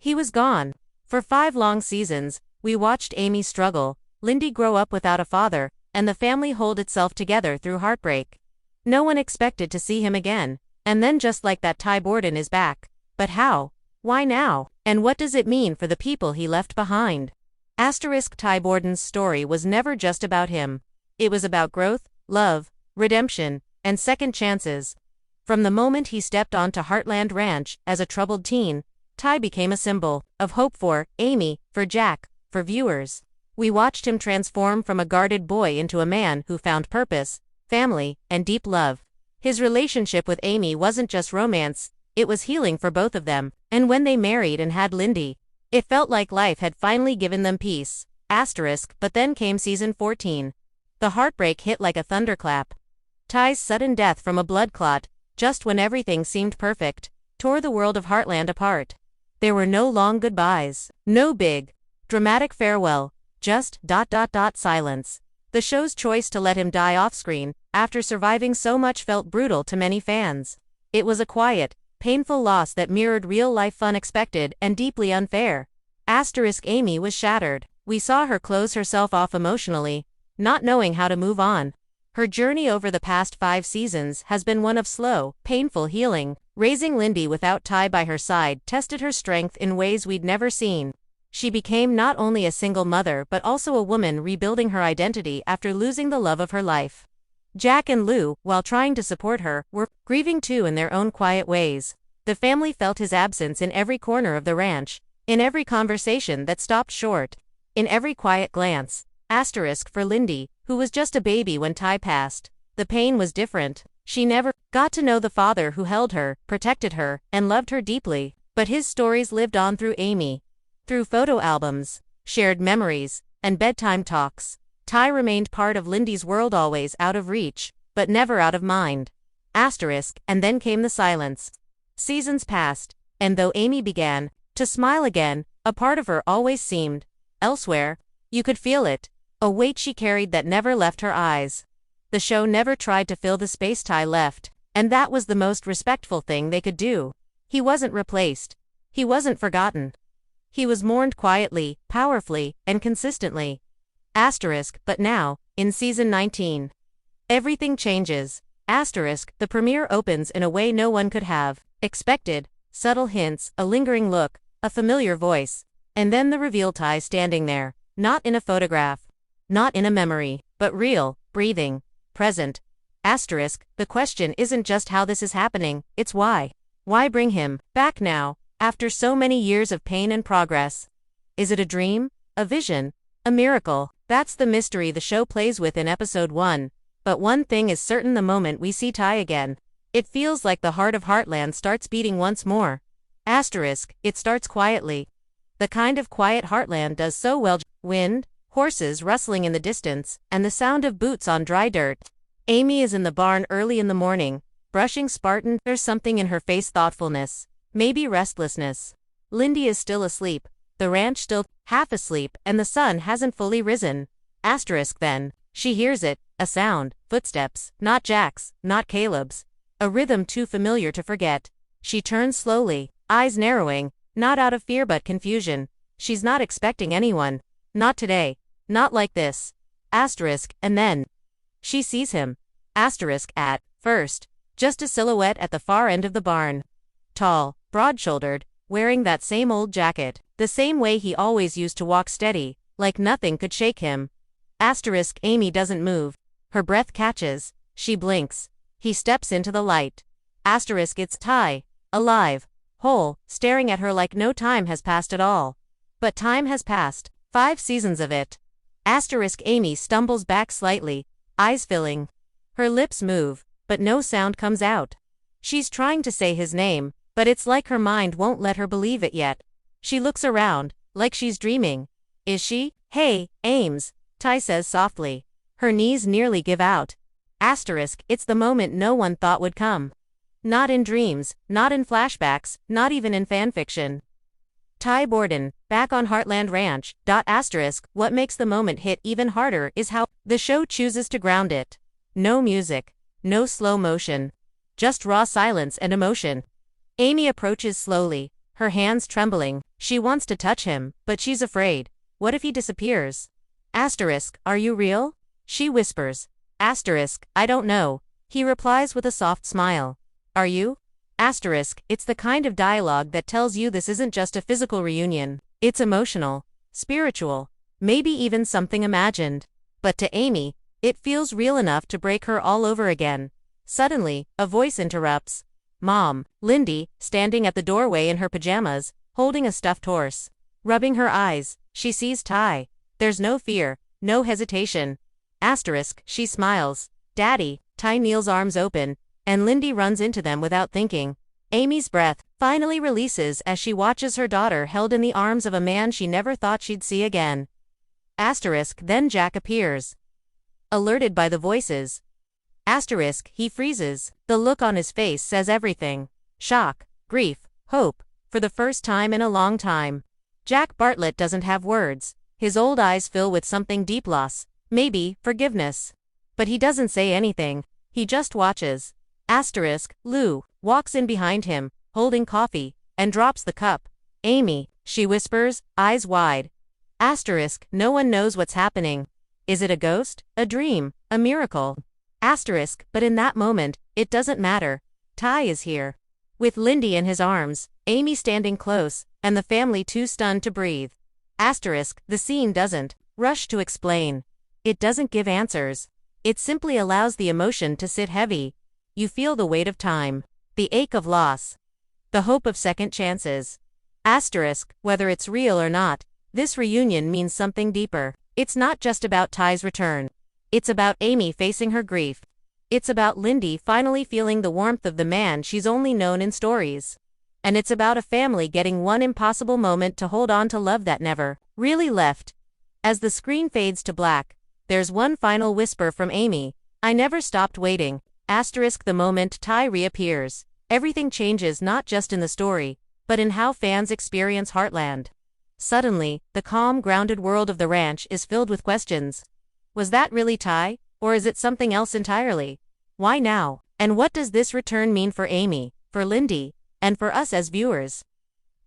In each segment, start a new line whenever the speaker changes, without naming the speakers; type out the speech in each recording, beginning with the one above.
He was gone. For 5 long seasons, we watched Amy struggle, Lindy grow up without a father, and the family hold itself together through heartbreak. No one expected to see him again, and then just like that Ty Borden is back. But how? Why now? And what does it mean for the people he left behind? Ty Borden's story was never just about him. It was about growth, love, redemption, and second chances. From the moment he stepped onto Heartland Ranch as a troubled teen, Ty became a symbol of hope for Amy, for Jack, for viewers. We watched him transform from a guarded boy into a man who found purpose, family, and deep love. His relationship with Amy wasn't just romance, it was healing for both of them, and when they married and had Lindy, it felt like life had finally given them peace. But then came season 14. The heartbreak hit like a thunderclap. Ty's sudden death from a blood clot, just when everything seemed perfect, tore the world of Heartland apart. There were no long goodbyes, no big, dramatic farewell, just silence. The show's choice to let him die off-screen, after surviving so much, felt brutal to many fans. It was a quiet, painful loss that mirrored real-life unexpected and deeply unfair. Amy was shattered. We saw her close herself off emotionally, not knowing how to move on. Her journey over the past 5 seasons has been one of slow, painful healing. Raising Lindy without Ty by her side tested her strength in ways we'd never seen. She became not only a single mother but also a woman rebuilding her identity after losing the love of her life. Jack and Lou, while trying to support her, were grieving too in their own quiet ways. The family felt his absence in every corner of the ranch, in every conversation that stopped short, in every quiet glance. For Lindy, who was just a baby when Ty passed, the pain was different. She never got to know the father who held her, protected her, and loved her deeply. But his stories lived on through Amy. Through photo albums, shared memories, and bedtime talks, Ty remained part of Lindy's world, always out of reach, but never out of mind. And then came the silence. Seasons passed, and though Amy began to smile again, a part of her always seemed elsewhere. You could feel it, a weight she carried that never left her eyes. The show never tried to fill the space Ty left, and that was the most respectful thing they could do. He wasn't replaced. He wasn't forgotten. He was mourned quietly, powerfully, and consistently. But now, in season 19, everything changes. The premiere opens in a way no one could have expected. Subtle hints, a lingering look, a familiar voice, and then the reveal: Ty standing there, not in a photograph, not in a memory, but real, breathing, present. The question isn't just how this is happening, it's why. Why bring him back now, after so many years of pain and progress? Is it a dream? A vision? A miracle? That's the mystery the show plays with in episode 1. But one thing is certain: the moment we see Ty again, it feels like the heart of Heartland starts beating once more. It starts quietly. The kind of quiet Heartland does so well: wind, horses rustling in the distance, and the sound of boots on dry dirt. Amy is in the barn early in the morning, brushing Spartan. There's something in her face: thoughtfulness, maybe restlessness. Lindy is still asleep, the ranch still half asleep, and the sun hasn't fully risen. Then she hears it, a sound, footsteps, not Jack's, not Caleb's, a rhythm too familiar to forget. She turns slowly, eyes narrowing, not out of fear but confusion. She's not expecting anyone. Not today. Not like this. And then she sees him. At first, just a silhouette at the far end of the barn. Tall, broad-shouldered, wearing that same old jacket, the same way he always used to walk, steady, like nothing could shake him. Amy doesn't move. Her breath catches. She blinks. He steps into the light. It's Ty, alive, whole, staring at her like no time has passed at all. But time has passed. 5 seasons of it. Amy stumbles back slightly, eyes filling. Her lips move, but no sound comes out. She's trying to say his name, but it's like her mind won't let her believe it yet. She looks around, like she's dreaming. Is she? Hey, Ames, Ty says softly. Her knees nearly give out. It's the moment no one thought would come. Not in dreams, not in flashbacks, not even in fanfiction. Ty Borden, back on Heartland Ranch. What makes the moment hit even harder is how the show chooses to ground it. No music, no slow motion, just raw silence and emotion. Amy approaches slowly, her hands trembling. She wants to touch him, but she's afraid. What if he disappears? Asterisk, are you real? She whispers. Asterisk, I don't know. He replies with a soft smile. Are you? Asterisk, it's the kind of dialogue that tells you this isn't just a physical reunion. It's emotional, spiritual, maybe even something imagined. But to Amy, it feels real enough to break her all over again. Suddenly, a voice interrupts. Mom, Lindy, standing at the doorway in her pajamas, holding a stuffed horse. Rubbing her eyes, she sees Ty. There's no fear, no hesitation. Asterisk, she smiles. Daddy, Ty Neil's arms open, and Lindy runs into them without thinking. Amy's breath finally releases as she watches her daughter held in the arms of a man she never thought she'd see again. Asterisk, then Jack appears. Alerted by the voices. Asterisk, he freezes. The look on his face says everything. Shock, grief, hope, for the first time in a long time. Jack Bartlett doesn't have words. His old eyes fill with something deep loss, maybe forgiveness. But he doesn't say anything, he just watches. Asterisk, Lou walks in behind him, holding coffee, and drops the cup. Amy, she whispers, eyes wide. Asterisk, no one knows what's happening. Is it a ghost, a dream, a miracle? Asterisk, but in that moment, it doesn't matter. Ty is here. With Lindy in his arms, Amy standing close, and the family too stunned to breathe. Asterisk, the scene doesn't rush to explain. It doesn't give answers. It simply allows the emotion to sit heavy. You feel the weight of time, the ache of loss, the hope of second chances. Asterisk, whether it's real or not, this reunion means something deeper. It's not just about Ty's return. It's about Amy facing her grief. It's about Lindy finally feeling the warmth of the man she's only known in stories. And it's about a family getting one impossible moment to hold on to love that never really left. As the screen fades to black, there's one final whisper from Amy. I never stopped waiting. Asterisk, the moment Ty reappears, everything changes not just in the story, but in how fans experience Heartland. Suddenly, the calm, grounded world of the ranch is filled with questions. Was that really Ty, or is it something else entirely? Why now? And what does this return mean for Amy, for Lindy, and for us as viewers?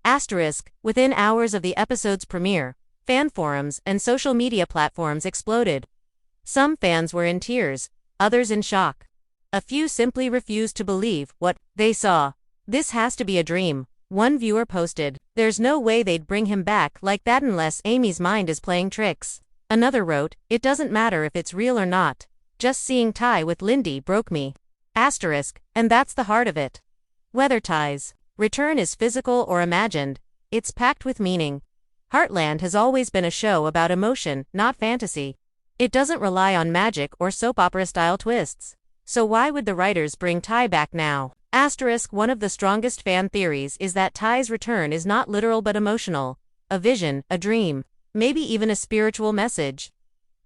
Asterisk, within hours of the episode's premiere, fan forums and social media platforms exploded. Some fans were in tears, others in shock. A few simply refused to believe what they saw. This has to be a dream, one viewer posted. There's no way they'd bring him back like that unless Amy's mind is playing tricks. Another wrote, it doesn't matter if it's real or not. Just seeing Ty with Lindy broke me. Asterisk, and that's the heart of it. Whether Ty's return is physical or imagined, it's packed with meaning. Heartland has always been a show about emotion, not fantasy. It doesn't rely on magic or soap opera-style twists. So why would the writers bring Ty back now? Asterisk, one of the strongest fan theories is that Ty's return is not literal but emotional. A vision, a dream, maybe even a spiritual message.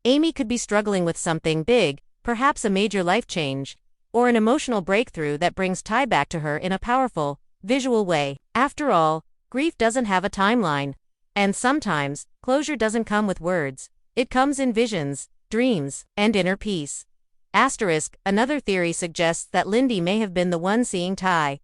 Amy could be struggling with something big, perhaps a major life change, or an emotional breakthrough that brings Ty back to her in a powerful, visual way. After all, grief doesn't have a timeline. And sometimes, closure doesn't come with words. It comes in visions, dreams, and inner peace. Asterisk, another theory suggests that Lindy may have been the one seeing Ty.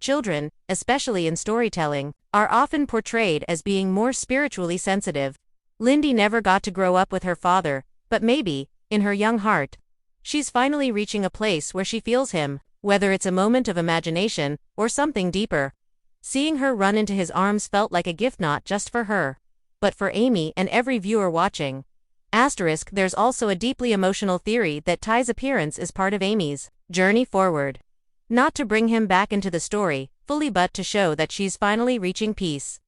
Children, especially in storytelling, are often portrayed as being more spiritually sensitive. Lindy never got to grow up with her father, but maybe, in her young heart, she's finally reaching a place where she feels him, whether it's a moment of imagination or something deeper. Seeing her run into his arms felt like a gift not just for her, but for Amy and every viewer watching. Asterisk, there's also a deeply emotional theory that Ty's appearance is part of Amy's journey forward. Not to bring him back into the story, fully, but to show that she's finally reaching peace.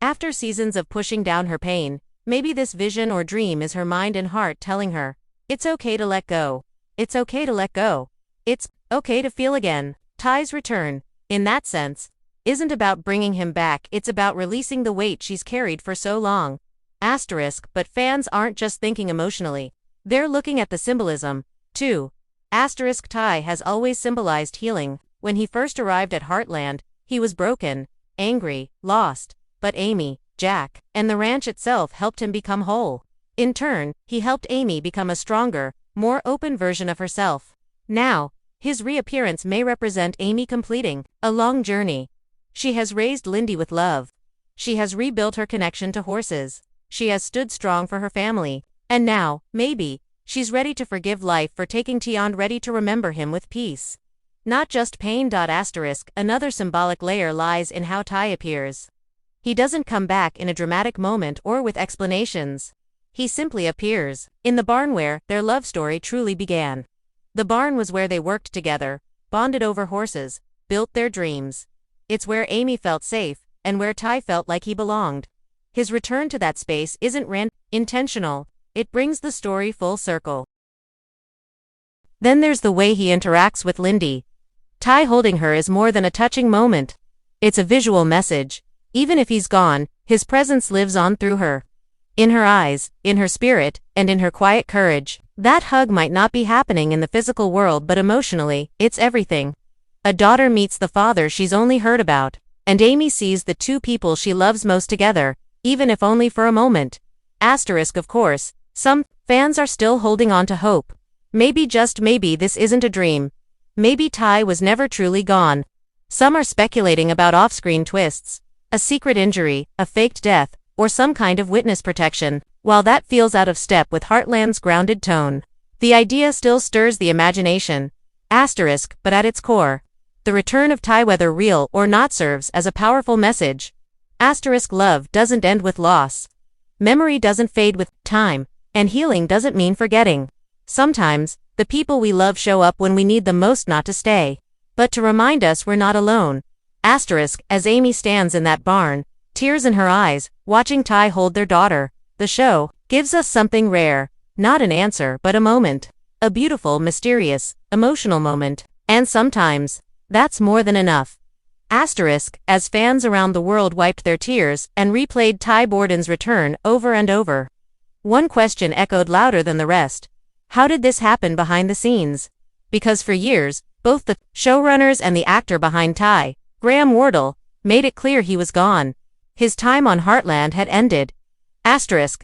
After seasons of pushing down her pain, maybe this vision or dream is her mind and heart telling her, it's okay to let go. It's okay to let go. It's okay to feel again. Ty's return, in that sense, isn't about bringing him back, it's about releasing the weight she's carried for so long. Asterisk, but fans aren't just thinking emotionally. They're looking at the symbolism, too. Asterisk, Ty has always symbolized healing. When he first arrived at Heartland, he was broken, angry, lost. But Amy, Jack, and the ranch itself helped him become whole. In turn, he helped Amy become a stronger, more open version of herself. Now, his reappearance may represent Amy completing a long journey. She has raised Lindy with love. She has rebuilt her connection to horses. She has stood strong for her family. And now, maybe, she's ready to forgive life for taking Tian, ready to remember him with peace. Not just pain. Another symbolic layer lies in how Ty appears. He doesn't come back in a dramatic moment or with explanations. He simply appears in the barn where their love story truly began. The barn was where they worked together, bonded over horses, built their dreams. It's where Amy felt safe, and where Ty felt like he belonged. His return to that space isn't intentional, it brings the story full circle. Then there's the way he interacts with Lindy. Ty holding her is more than a touching moment. It's a visual message. Even if he's gone, his presence lives on through her. In her eyes, in her spirit, and in her quiet courage. That hug might not be happening in the physical world, but emotionally, it's everything. A daughter meets the father she's only heard about, and Amy sees the two people she loves most together, even if only for a moment. Of course, some fans are still holding on to hope. Maybe, just maybe, this isn't a dream. Maybe Ty was never truly gone. Some are speculating about off-screen twists, a secret injury, a faked death, or some kind of witness protection. While that feels out of step with Heartland's grounded tone, the idea still stirs the imagination. But at its core, the return of Ty, whether real or not, serves as a powerful message. Love doesn't end with loss. Memory doesn't fade with time, and healing doesn't mean forgetting. Sometimes, the people we love show up when we need them most, not to stay, but to remind us we're not alone. As Amy stands in that barn, tears in her eyes, watching Ty hold their daughter, the show gives us something rare, not an answer but a moment. A beautiful, mysterious, emotional moment. And sometimes, that's more than enough. As fans around the world wiped their tears and replayed Ty Borden's return over and over, one question echoed louder than the rest. How did this happen behind the scenes? Because for years, both the showrunners and the actor behind Ty, Graham Wardle, made it clear he was gone. His time on Heartland had ended.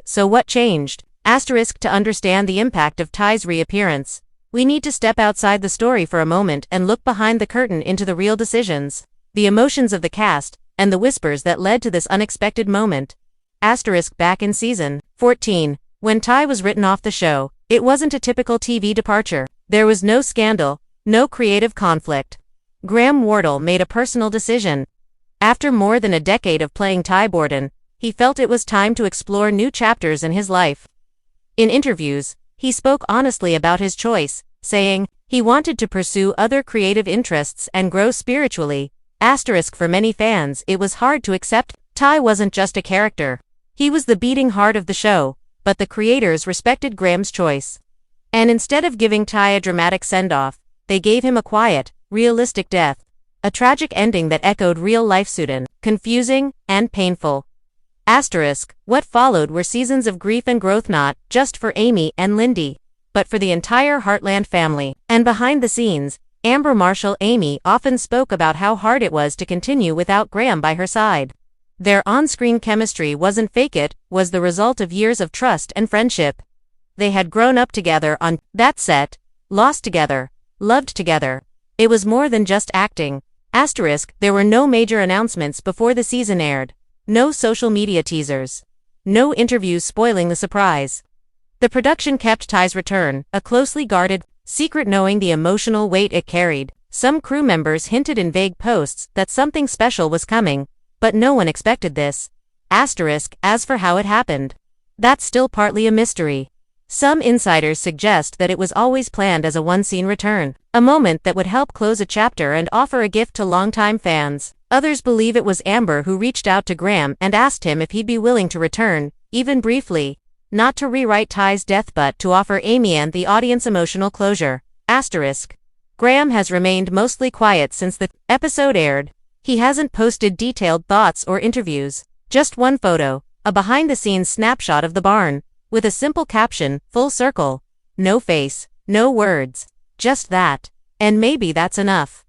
So what changed? To understand the impact of Ty's reappearance, we need to step outside the story for a moment and look behind the curtain into the real decisions, the emotions of the cast, and the whispers that led to this unexpected moment. Back in season 14, when Ty was written off the show, it wasn't a typical TV departure. There was no scandal, no creative conflict. Graham Wardle made a personal decision. After more than a decade of playing Ty Borden, he felt it was time to explore new chapters in his life. In interviews, he spoke honestly about his choice, saying he wanted to pursue other creative interests and grow spiritually. For many fans, it was hard to accept. Ty wasn't just a character. He was the beating heart of the show, but the creators respected Graham's choice. And instead of giving Ty a dramatic send-off, they gave him a quiet, realistic death. A tragic ending that echoed real life. Confusing and painful. What followed were seasons of grief and growth, not just for Amy and Lindy, but for the entire Heartland family. And behind the scenes, Amber Marshall Amy often spoke about how hard it was to continue without Graham by her side. Their on-screen chemistry wasn't fake, it was the result of years of trust and friendship. They had grown up together on that set, lost together, loved together. It was more than just acting. There were no major announcements before the season aired. No social media teasers. No interviews spoiling the surprise. The production kept Ty's return a closely guarded secret, knowing the emotional weight it carried. Some crew members hinted in vague posts that something special was coming, but no one expected this. As for how it happened, that's still partly a mystery. Some insiders suggest that it was always planned as a one-scene return, a moment that would help close a chapter and offer a gift to longtime fans. Others believe it was Amber who reached out to Graham and asked him if he'd be willing to return, even briefly, not to rewrite Ty's death but to offer Amy and the audience emotional closure. Graham has remained mostly quiet since the episode aired. He hasn't posted detailed thoughts or interviews, just one photo, a behind-the-scenes snapshot of the barn, with a simple caption, "Full circle." No face, no words, just that. And maybe that's enough.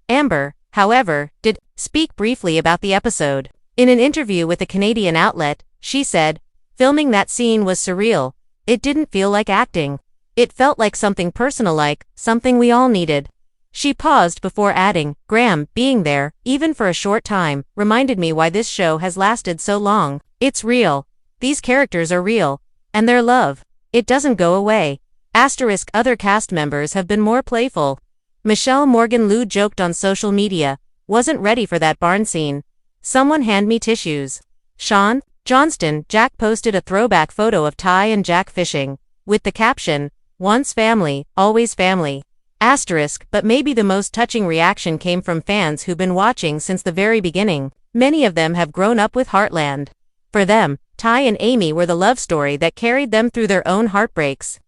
Amber, however, did speak briefly about the episode. In an interview with a Canadian outlet, she said, "Filming that scene was surreal. It didn't feel like acting. It felt like something personal, like something we all needed." She paused before adding, Graham, being there, even for a short time, reminded me why this show has lasted so long. It's real. These characters are real. And their love. It doesn't go away. Other cast members have been more playful. Michelle Morgan-Lew joked on social media, wasn't ready for that barn scene. Someone hand me tissues. Sean Johnston Jack posted a throwback photo of Ty and Jack fishing, with the caption, once family, always family. But maybe the most touching reaction came from fans who've been watching since the very beginning. Many of them have grown up with Heartland. For them, Ty and Amy were the love story that carried them through their own heartbreaks.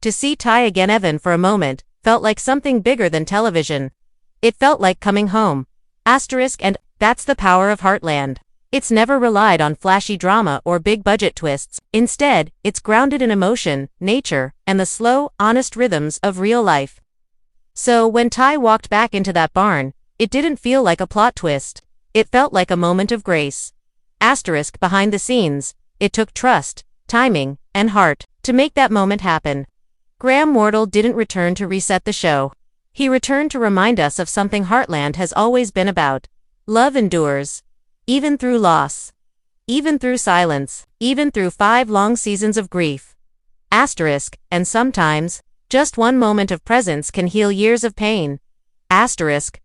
To see Ty again even for a moment, felt like something bigger than television. It felt like coming home. And that's the power of Heartland. It's never relied on flashy drama or big-budget twists. Instead, it's grounded in emotion, nature, and the slow, honest rhythms of real life. So when Ty walked back into that barn, it didn't feel like a plot twist. It felt like a moment of grace. Behind the scenes, it took trust, timing, and heart to make that moment happen. Graham Wardle didn't return to reset the show. He returned to remind us of something Heartland has always been about. Love endures. Even through loss. Even through silence. Even through 5 long seasons of grief. And sometimes, just one moment of presence can heal years of pain.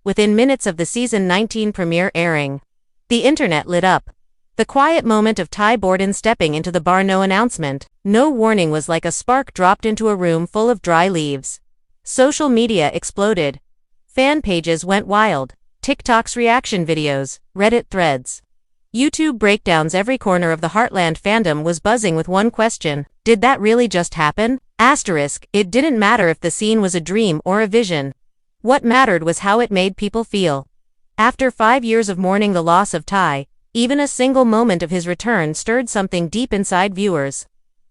Within minutes of the season 19 premiere airing, the internet lit up. The quiet moment of Ty Borden stepping into the bar, no announcement, no warning, was like a spark dropped into a room full of dry leaves. Social media exploded. Fan pages went wild. TikTok's reaction videos, Reddit threads, YouTube breakdowns, every corner of the Heartland fandom was buzzing with one question: did that really just happen? It didn't matter if the scene was a dream or a vision. What mattered was how it made people feel. After 5 years of mourning the loss of Ty, even a single moment of his return stirred something deep inside viewers.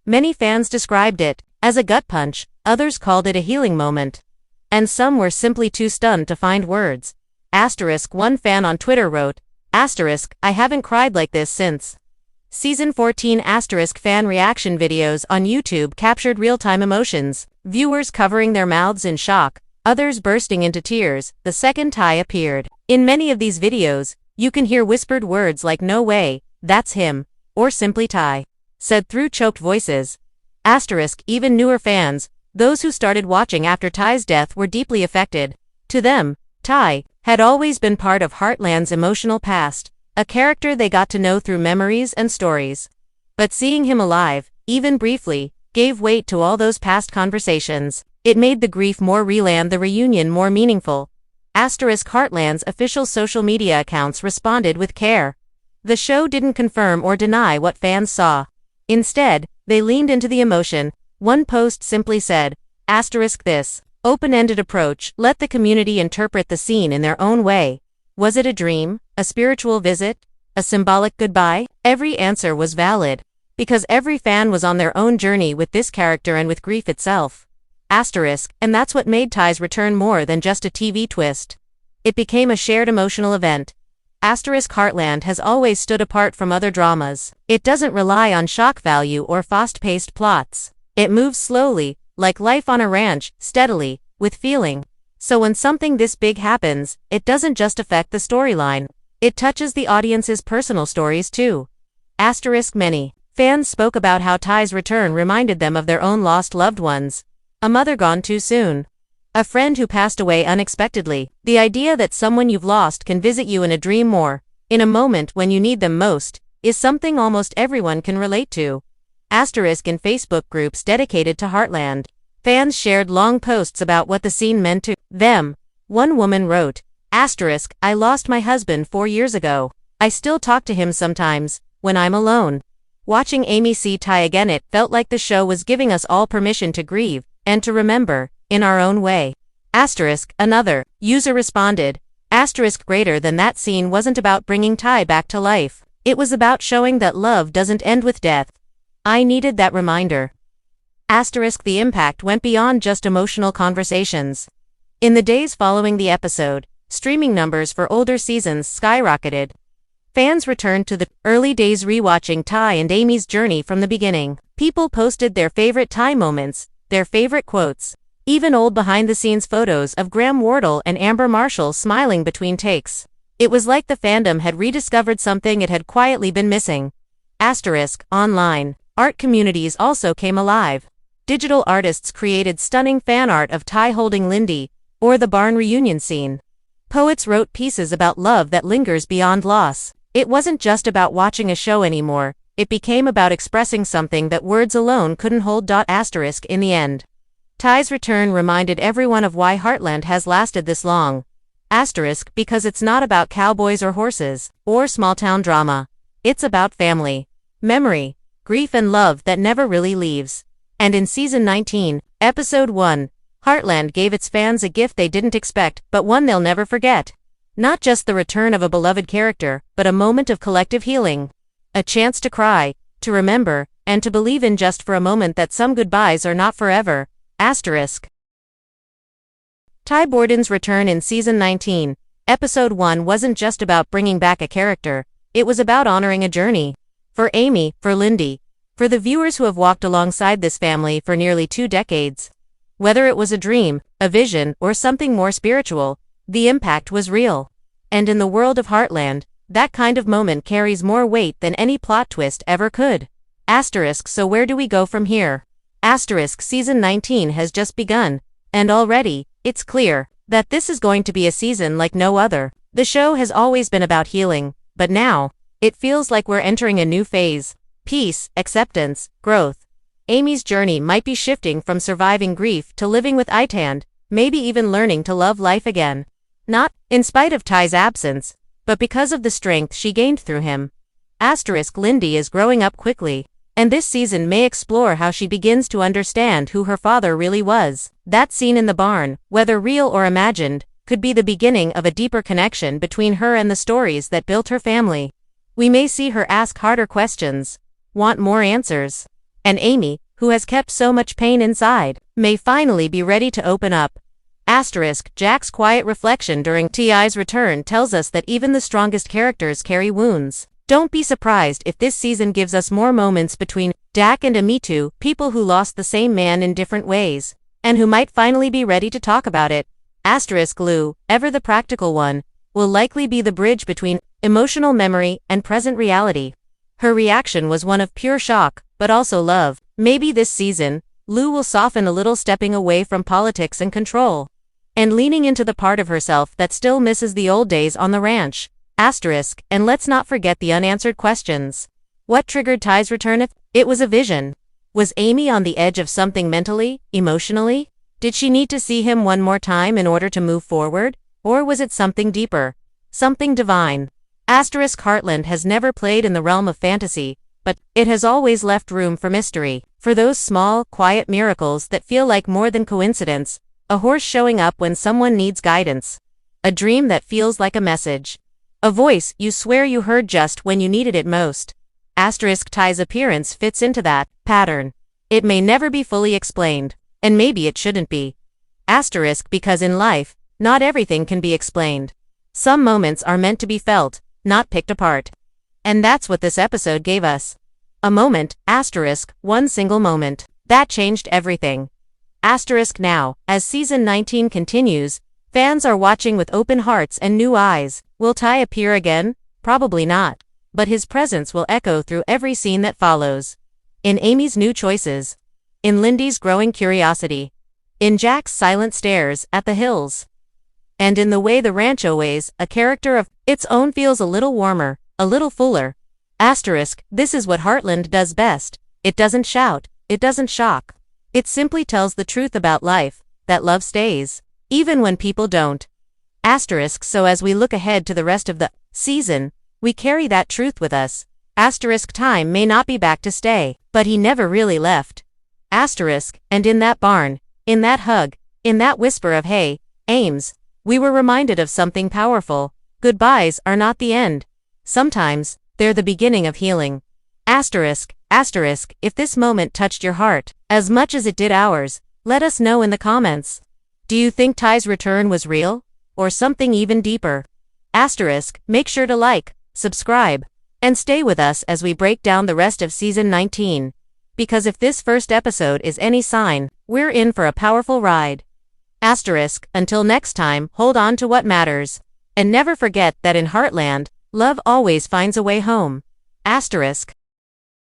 Many fans described it as a gut punch, others called it a healing moment. And some were simply too stunned to find words. One fan on Twitter wrote, I haven't cried like this since Season 14. Fan reaction videos on YouTube captured real-time emotions, viewers covering their mouths in shock, others bursting into tears the second Ty appeared. In many of these videos, you can hear whispered words like "no way, that's him," or simply "Ty," said through choked voices. Even newer fans, those who started watching after Ty's death, were deeply affected. To them, Ty had always been part of Heartland's emotional past, a character they got to know through memories and stories. But seeing him alive, even briefly, gave weight to all those past conversations. It made the grief more real and the reunion more meaningful. Heartland's official social media accounts responded with care. The show didn't confirm or deny what fans saw. Instead, they leaned into the emotion. One post simply said, this open-ended approach let the community interpret the scene in their own way. Was it a dream, a spiritual visit, a symbolic goodbye? Every answer was valid, because every fan was on their own journey with this character and with grief itself. And that's what made Ty's return more than just a TV twist. It became a shared emotional event. Heartland has always stood apart from other dramas. It doesn't rely on shock value or fast-paced plots. It moves slowly, like life on a ranch, steadily, with feeling. So when something this big happens, it doesn't just affect the storyline. It touches the audience's personal stories too. Many fans spoke about how Ty's return reminded them of their own lost loved ones. A mother gone too soon. A friend who passed away unexpectedly. The idea that someone you've lost can visit you in a dream or in a moment when you need them most, is something almost everyone can relate to. In Facebook groups dedicated to Heartland, fans shared long posts about what the scene meant to them. One woman wrote, I lost my husband 4 years ago. I still talk to him sometimes, when I'm alone. Watching Amy see Ty again, it felt like the show was giving us all permission to grieve, and to remember, in our own way. Another user responded, greater than that scene wasn't about bringing Ty back to life. It was about showing that love doesn't end with death. I needed that reminder. The impact went beyond just emotional conversations. In the days following the episode, streaming numbers for older seasons skyrocketed. Fans returned to the early days, rewatching Ty and Amy's journey from the beginning. People posted their favorite Ty moments, their favorite quotes, Even old behind-the-scenes photos of Graham Wardle and Amber Marshall smiling between takes. It was like the fandom had rediscovered something it had quietly been missing. Online. Art communities also came alive. Digital artists created stunning fan art of Ty holding Lindy, or the barn reunion scene. Poets wrote pieces about love that lingers beyond loss. It wasn't just about watching a show anymore, it became about expressing something that words alone couldn't hold. In the end, Ty's return reminded everyone of why Heartland has lasted this long. Because it's not about cowboys or horses, or small-town drama. It's about family, memory, grief and love that never really leaves. And in Season 19, Episode 1, Heartland gave its fans a gift they didn't expect, but one they'll never forget. Not just the return of a beloved character, but a moment of collective healing. A chance to cry, to remember, and to believe in just for a moment that some goodbyes are not forever. Ty Borden's return in Season 19, Episode 1 wasn't just about bringing back a character, it was about honoring a journey. For Amy, for Lindy, for the viewers who have walked alongside this family for nearly 2 decades. Whether it was a dream, a vision, or something more spiritual, the impact was real. And in the world of Heartland, that kind of moment carries more weight than any plot twist ever could. So where do we go from here? Season 19 has just begun, and already, it's clear that this is going to be a season like no other. The show has always been about healing, but now, it feels like we're entering a new phase. Peace, acceptance, growth. Amy's journey might be shifting from surviving grief to living with Itand, maybe even learning to love life again. Not in spite of Ty's absence, but because of the strength she gained through him. Lindy is growing up quickly, and this season may explore how she begins to understand who her father really was. That scene in the barn, whether real or imagined, could be the beginning of a deeper connection between her and the stories that built her family. We may see her ask harder questions, want more answers. And Amy, who has kept so much pain inside, may finally be ready to open up. Jack's quiet reflection during Ty's return tells us that even the strongest characters carry wounds. Don't be surprised if this season gives us more moments between Dak and Amitu, people who lost the same man in different ways, and who might finally be ready to talk about it. Lou, ever the practical one, will likely be the bridge between emotional memory and present reality. Her reaction was one of pure shock, but also love. Maybe this season, Lou will soften a little, stepping away from politics and control, and leaning into the part of herself that still misses the old days on the ranch. And let's not forget the unanswered questions. What triggered Ty's return? If it was a vision, was Amy on the edge of something mentally, emotionally? Did she need to see him one more time in order to move forward? Or was it something deeper? Something divine? Heartland has never played in the realm of fantasy, but it has always left room for mystery, for those small, quiet miracles that feel like more than coincidence. A horse showing up when someone needs guidance. A dream that feels like a message. A voice you swear you heard just when you needed it most. Ty's appearance fits into that pattern. It may never be fully explained, and maybe it shouldn't be. Because in life, not everything can be explained. Some moments are meant to be felt, not picked apart. And that's what this episode gave us. A moment, one single moment, that changed everything. Now, as Season 19 continues, fans are watching with open hearts and new eyes. Will Ty appear again? Probably not. But his presence will echo through every scene that follows. In Amy's new choices. In Lindy's growing curiosity. In Jack's silent stares at the hills. And in the way the rancho ways, a character of its own feels a little warmer, a little fuller. This is what Heartland does best. It doesn't shout, it doesn't shock. It simply tells the truth about life, that love stays, even when people don't. So as we look ahead to the rest of the season, we carry that truth with us. Time may not be back to stay, but he never really left. And in that barn, in that hug, in that whisper of "Hey, Ames," we were reminded of something powerful. Goodbyes are not the end. Sometimes, they're the beginning of healing. If this moment touched your heart as much as it did ours, let us know in the comments. Do you think Ty's return was real? Or something even deeper? Make sure to like, subscribe, and stay with us as we break down the rest of Season 19. Because if this first episode is any sign, We're in for a powerful ride. Asterisk, until next time, hold on to what matters. And never forget that in Heartland, love always finds a way home. Asterisk.